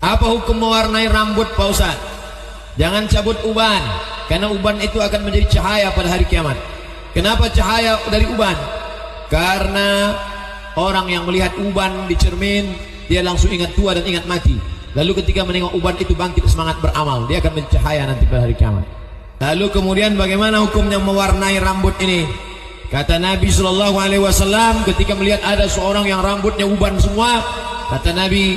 Apa hukum mewarnai rambut Pak Ustaz? Jangan cabut uban, karena uban itu akan menjadi cahaya pada hari kiamat. Kenapa cahaya dari uban? Karena orang yang melihat uban di cermin, dia langsung ingat tua dan ingat mati. Lalu ketika menengok uban itu bangkit semangat beramal, dia akan menjadi cahaya nanti pada hari kiamat. Lalu kemudian bagaimana hukumnya mewarnai rambut ini? Kata Nabi SAW ketika melihat ada seorang yang rambutnya uban semua, kata Nabi,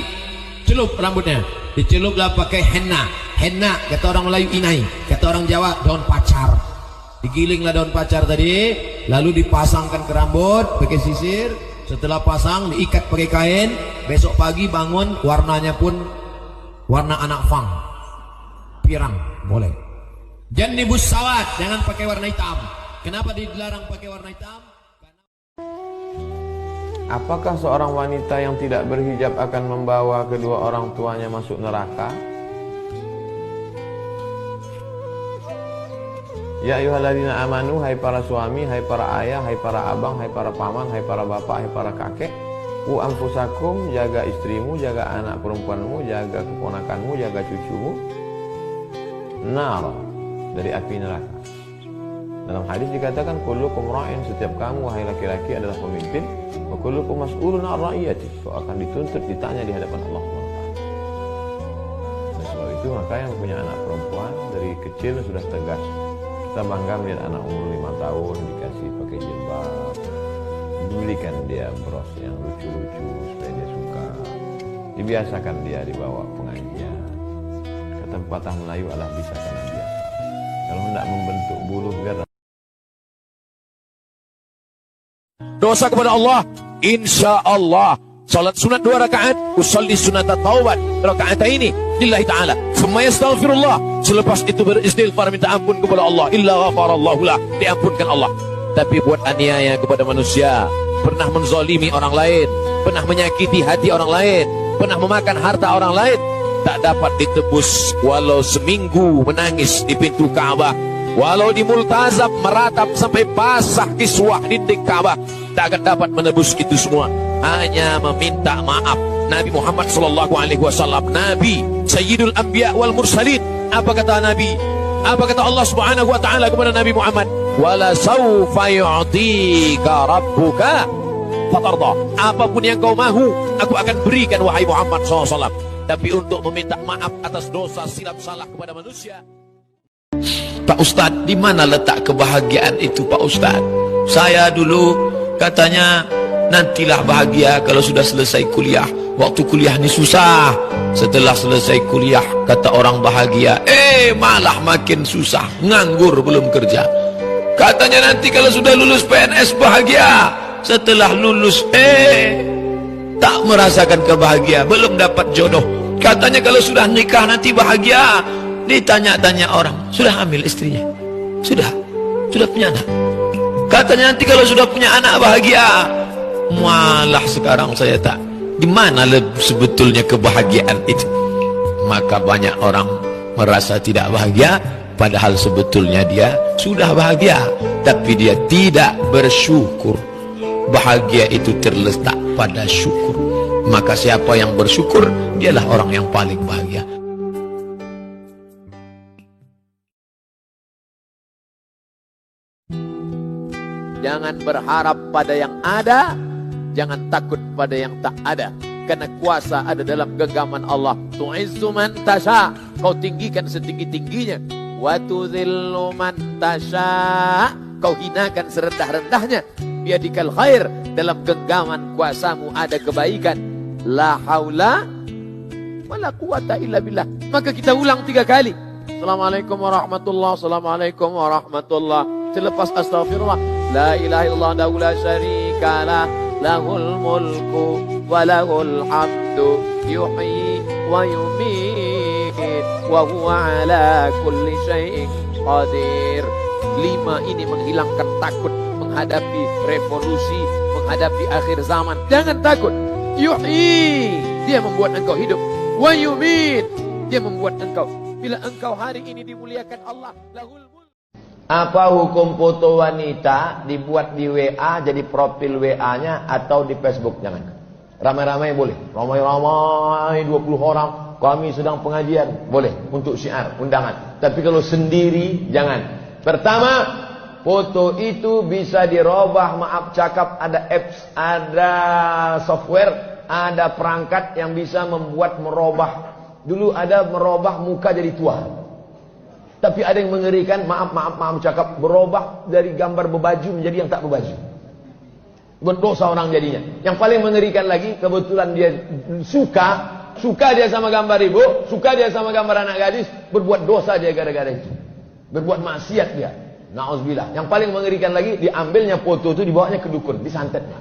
celup rambutnya. Diceluplah pakai henna. Henna kata orang Melayu inai, kata orang Jawa daun pacar. Digilinglah daun pacar tadi, lalu dipasangkan ke rambut pakai sisir. Setelah pasang diikat pakai kain. Besok pagi bangun warnanya pun warna anak fang, pirang, boleh. Jannibus sawat, jangan pakai warna hitam. Kenapa dilarang pakai warna hitam? Apakah seorang wanita yang tidak berhijab akan membawa kedua orang tuanya masuk neraka? Ya ayyuhalladzina amanu, hai para suami, hai para ayah, hai para abang, hai para paman, hai para bapak, hai para kakek. Ku anfusakum, jaga istrimu, jaga anak perempuanmu, jaga keponakanmu, jaga cucumu. Nar, dari api neraka. Dalam hadis dikatakan kullukum ra'in, setiap kamu wahai laki-laki adalah pemimpin, wa kullukum mas'ulun 'an ra'iyati, kau akan dituntut ditanya di hadapan Allah SWT. Dan sebab itu maka yang punya anak perempuan dari kecil sudah tegas. Kita bangga melihat anak umur 5 tahun dikasih pakai jilbab, dibelikan dia bros yang lucu-lucu supaya dia suka, dibiasakan dia dibawa pengajian. Kata pepatah Melayu adalah bisa karena biasa. Kalau hendak membentuk bulu biar dosa kepada Allah, insya Allah salat sunat 2 rakaat, usalli sunat taubat rakaat ini lillahi ta'ala, thumma yastaghfirullah, selepas itu beristighfar minta ampun kepada Allah, illa ghafarallahu lah, diampunkan Allah. Tapi buat aniaya kepada manusia, pernah menzalimi orang lain, pernah menyakiti hati orang lain, pernah memakan harta orang lain, tak dapat ditebus walau seminggu menangis di pintu Ka'bah, walau di multazam meratap sampai basah kiswah dinding Ka'bah, tak akan dapat menebus itu semua. Hanya meminta maaf. Nabi Muhammad SAW, Nabi Sayyidul Anbiya wal Mursalin. Apa kata Nabi? Apa kata Allah Subhanahu wa taala kepada Nabi Muhammad? Wala sawfa yu'tika rabbuka fatarda. Apapun yang kau mahu, aku akan berikan wahai Muhammad SAW. Tapi untuk meminta maaf atas dosa silap salah kepada manusia. Pak Ustadz, di mana letak kebahagiaan itu Pak Ustadz? Saya dulu katanya nantilah bahagia kalau sudah selesai kuliah. Waktu kuliah ini susah. Setelah selesai kuliah kata orang bahagia, malah makin susah, nganggur belum kerja. Katanya nanti kalau sudah lulus PNS bahagia. Setelah lulus tak merasakan kebahagiaan, belum dapat jodoh. Katanya kalau sudah nikah nanti bahagia. Ditanya-tanya orang, sudah hamil istrinya? Sudah punya anak. Katanya nanti kalau sudah punya anak bahagia. Malah sekarang saya tak. Di mana sebetulnya kebahagiaan itu? Maka banyak orang merasa tidak bahagia, padahal sebetulnya dia sudah bahagia, tapi dia tidak bersyukur. Bahagia itu terletak pada syukur. Maka siapa yang bersyukur, dialah orang yang paling bahagia. Jangan berharap pada yang ada, jangan takut pada yang tak ada. Karena kuasa ada dalam genggaman Allah. Tu'izzu man tasha, kau tinggikan setinggi-tingginya. Wa tudhillu man tasha, kau hinakan serendah-rendahnya. Biadikal khair, dalam genggaman kuasamu ada kebaikan. La haula wala quwata illa billah. Maka kita ulang 3 kali. Assalamualaikum warahmatullahi, assalamualaikum warahmatullahi. Selepas astagfirullah, la ilaha illallah dahu la syarika lah, lahul mulku wa lahul hamdu, yuhyi wa yumit, wa huwa ala kulli syai'in qadir. 5 ini menghilangkan takut menghadapi revolusi, menghadapi akhir zaman. Jangan takut. Yuhyi, dia membuat engkau hidup. Wa yumit, dia membuat engkau. Bila engkau hari ini dimuliakan Allah, lahul mulku. Apa hukum foto wanita dibuat di WA jadi profil WA-nya atau di Facebook? Jangan. Ramai-ramai boleh. Ramai-ramai 20 orang kami sedang pengajian, boleh untuk syiar, undangan. Tapi kalau sendiri jangan. Pertama, foto itu bisa dirubah, maaf cakap, ada apps, ada software, ada perangkat yang bisa membuat merubah. Dulu ada merubah muka jadi tua. Tapi ada yang mengerikan, maaf cakap, berubah dari gambar berbaju menjadi yang tak berbaju. Berdosa orang jadinya. Yang paling mengerikan lagi, kebetulan dia suka dia sama gambar ibu, suka dia sama gambar anak gadis, berbuat dosa dia gara-gara itu. Berbuat maksiat dia. Na'udzubillah. Yang paling mengerikan lagi, diambilnya foto itu, dibawanya ke dukun, disantetnya.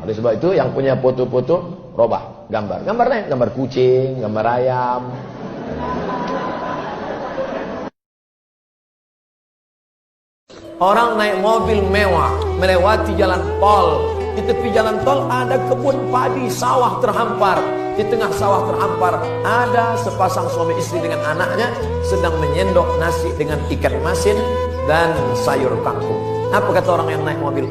Oleh sebab itu yang punya foto-foto, robah gambar. Gambar lain, gambar kucing, gambar ayam. Orang naik mobil mewah, melewati jalan tol. Di tepi jalan tol ada kebun padi, sawah terhampar. Di tengah sawah terhampar ada sepasang suami istri dengan anaknya sedang menyendok nasi dengan ikan masin dan sayur kangkung. Apa kata orang yang naik mobil?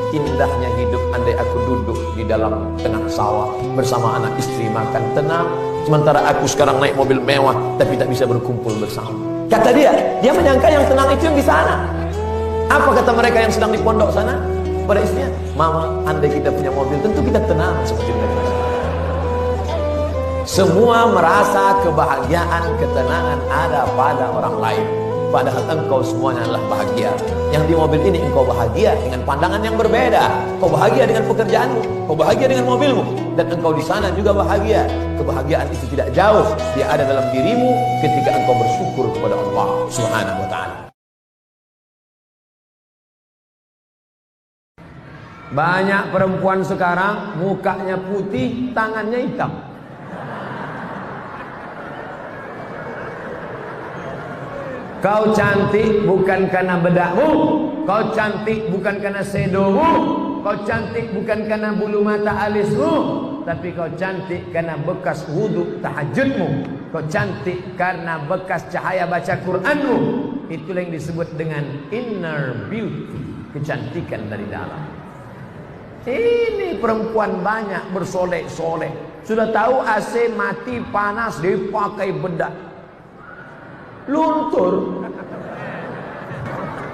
Indahnya hidup andai aku duduk di dalam tengah sawah bersama anak istri makan tenang. Sementara aku sekarang naik mobil mewah tapi tak bisa berkumpul bersama. Kata dia menyangka yang tenang itu yang di sana. Apa kata mereka yang sedang di pondok sana? Pada istrinya, mama, andai kita punya mobil, tentu kita tenang seperti mereka. Semua merasa kebahagiaan, ketenangan ada pada orang lain. Padahal engkau semuanya adalah bahagia. Yang di mobil ini engkau bahagia dengan pandangan yang berbeda. Kau bahagia dengan pekerjaanmu, kau bahagia dengan mobilmu, dan engkau di sana juga bahagia. Kebahagiaan itu tidak jauh, dia ada dalam dirimu ketika engkau bersyukur kepada Allah Subhanahu wa taala. Banyak perempuan sekarang mukanya putih, tangannya hitam. Kau cantik bukan karena bedakmu, kau cantik bukan karena sedomu, kau cantik bukan karena bulu mata alismu, tapi kau cantik karena bekas wudhu tahajudmu. Kau cantik karena bekas cahaya baca Quranmu. Itulah yang disebut dengan inner beauty, kecantikan dari dalam. Ini perempuan banyak bersolek-solek. Sudah tahu AC mati panas dipakai bedak, luntur.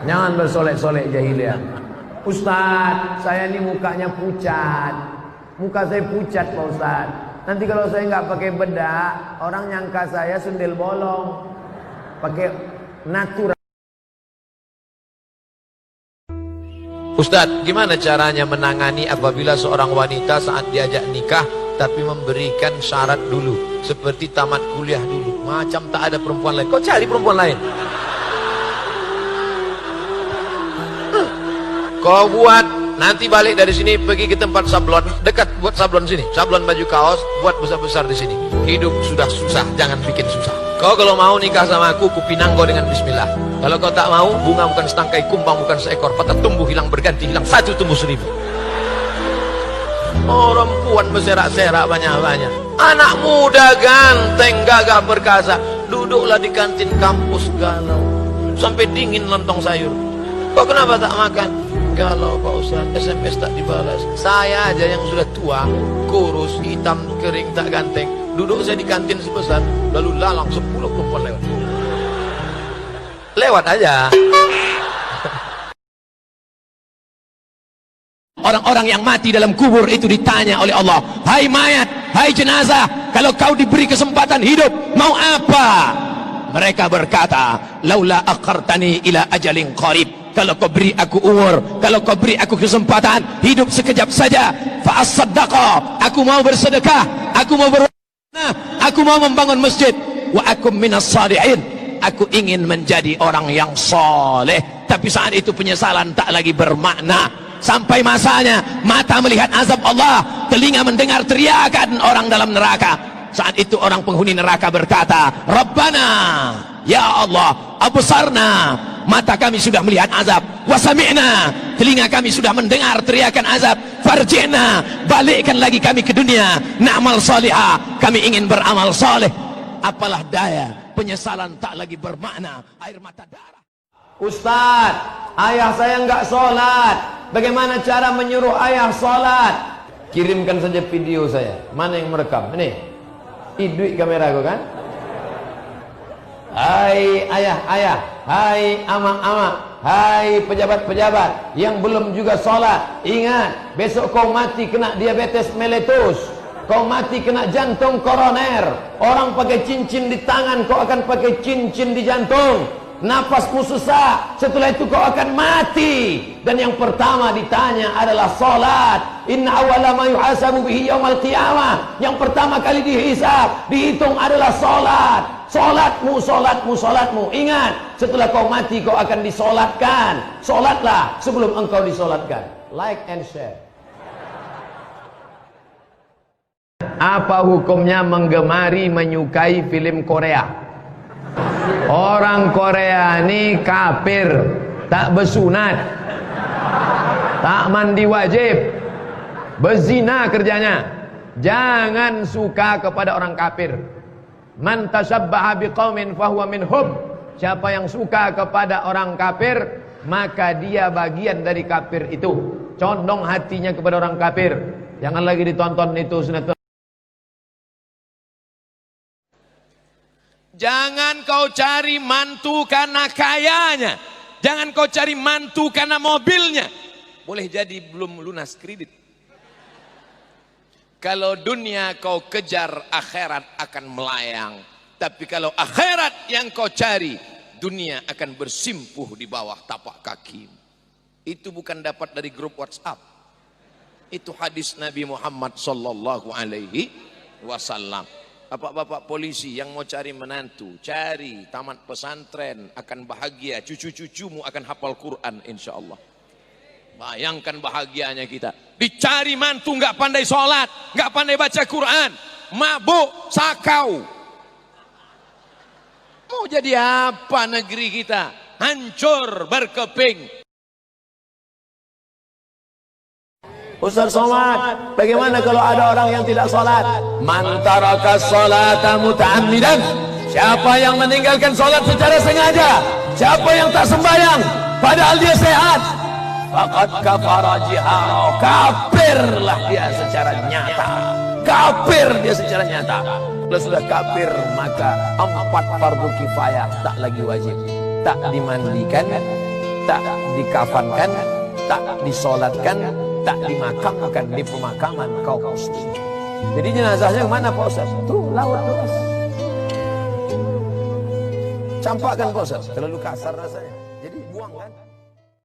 Jangan bersolek-solek jahiliah. Ustaz, saya ini mukanya pucat. Muka saya pucat Pak Ustaz. Nanti kalau saya nggak pakai bedak, orang nyangka saya sundel bolong. Pakai natural. Ustadz, gimana caranya menangani apabila seorang wanita saat diajak nikah tapi memberikan syarat dulu, seperti tamat kuliah dulu, macam tak ada perempuan lain, kau cari perempuan lain. Kau buat, nanti balik dari sini pergi ke tempat sablon, dekat buat sablon sini, sablon baju kaos, buat besar-besar di sini. Hidup sudah susah, jangan bikin susah. Kau kalau mau nikah sama aku, kupinang kau dengan bismillah. Kalau kau tak mau, bunga bukan setangkai, kumbang bukan seekor, patah tumbuh hilang berganti, hilang satu tumbuh seribu. Orang puan berserak-serak banyak-banyak. Anak muda ganteng, gagah perkasa, duduklah di kantin kampus galau, sampai dingin lontong sayur. Kau kenapa tak makan? Galau Pak Ustaz, SMS tak dibalas. Saya aja yang sudah tua, kurus, hitam, kering, tak ganteng, duduk saya di kantin sebesar, lalu lalang 10 perempuan lewat. Lewat aja. Orang-orang yang mati dalam kubur itu ditanya oleh Allah, hai mayat, hai jenazah, kalau kau diberi kesempatan hidup, mau apa? Mereka berkata, laula aqartani ila ajalin qarib. Kalau kau beri aku umur, kalau kau beri aku kesempatan hidup sekejap saja, fa as-saddaqa, aku mau bersedekah, aku mau berwarna, aku mau membangun masjid, wa akum minas salihin, aku ingin menjadi orang yang soleh. Tapi saat itu penyesalan tak lagi bermakna. Sampai masanya mata melihat azab Allah, telinga mendengar teriakan orang dalam neraka. Saat itu orang penghuni neraka berkata, Rabbana, ya Allah, absarna, mata kami sudah melihat azab, wasami'na, telinga kami sudah mendengar teriakan azab, farji'na, balikkan lagi kami ke dunia, na'mal salihah, kami ingin beramal saleh. Apalah daya, penyesalan tak lagi bermakna, air mata darah. Ustaz, ayah saya enggak sholat. Bagaimana cara menyuruh ayah sholat? Kirimkan saja video saya. Mana yang merekam? Ini. Idui kamera kau kan? Hai ayah-ayah, hai ama-ama, hai pejabat-pejabat yang belum juga sholat, ingat, besok kau mati kena diabetes meletus, kau mati kena jantung koroner. Orang pakai cincin di tangan, kau akan pakai cincin di jantung. Nafasmu susah, setelah itu kau akan mati. Dan yang pertama ditanya adalah sholat. Inna awwala ma yuhasabu bihi yaumal qiyamah. Yang pertama kali dihisab, dihitung adalah sholat. Sholatmu, sholatmu, sholatmu. Ingat, setelah kau mati kau akan disolatkan. Sholatlah sebelum engkau disolatkan. Like and share. Apa hukumnya menggemari menyukai film Korea? Orang Korea ini kafir, tak bersunat, tak mandi wajib, berzina kerjanya. Jangan suka kepada orang kafir. Man tashabbaha biqaumin fahuwa minhum. Siapa yang suka kepada orang kafir, maka dia bagian dari kafir itu. Condong hatinya kepada orang kafir. Jangan lagi ditonton itu sunat. Jangan kau cari mantu karena kayanya. Jangan kau cari mantu karena mobilnya. Boleh jadi belum lunas kredit. Kalau dunia kau kejar, akhirat akan melayang. Tapi kalau akhirat yang kau cari, dunia akan bersimpuh di bawah tapak kaki. Itu bukan dapat dari grup WhatsApp. Itu hadis Nabi Muhammad sallallahu alaihi wasallam. Bapak-bapak polisi yang mau cari menantu, cari tamat pesantren, akan bahagia. Cucu-cucumu akan hafal Quran insyaallah. Bayangkan bahagianya kita. Dicari mantu nggak pandai sholat, nggak pandai baca Quran, mabuk, sakau. Mau jadi apa negeri kita? Hancur berkeping. Ustaz Somad, bagaimana kalau ada orang yang tidak sholat? Man taraka sholata muta'ammidan. Siapa yang meninggalkan sholat secara sengaja, siapa yang tak sembahyang padahal dia sehat, faqad kafara jihara. Kafirlah dia secara nyata. Kafir dia secara nyata. Kalau sudah kafir, maka 4 fardu kifayah tak lagi wajib. Tak dimandikan, tak dikafankan, tak disolatkan, tak dimakamkan di pemakaman kaum muslim. Jadi jenazahnya kemana Pak Ustaz? Tuh laut terus. Campakkan Pak Ustaz. Terlalu kasar rasanya. Jadi buang kan?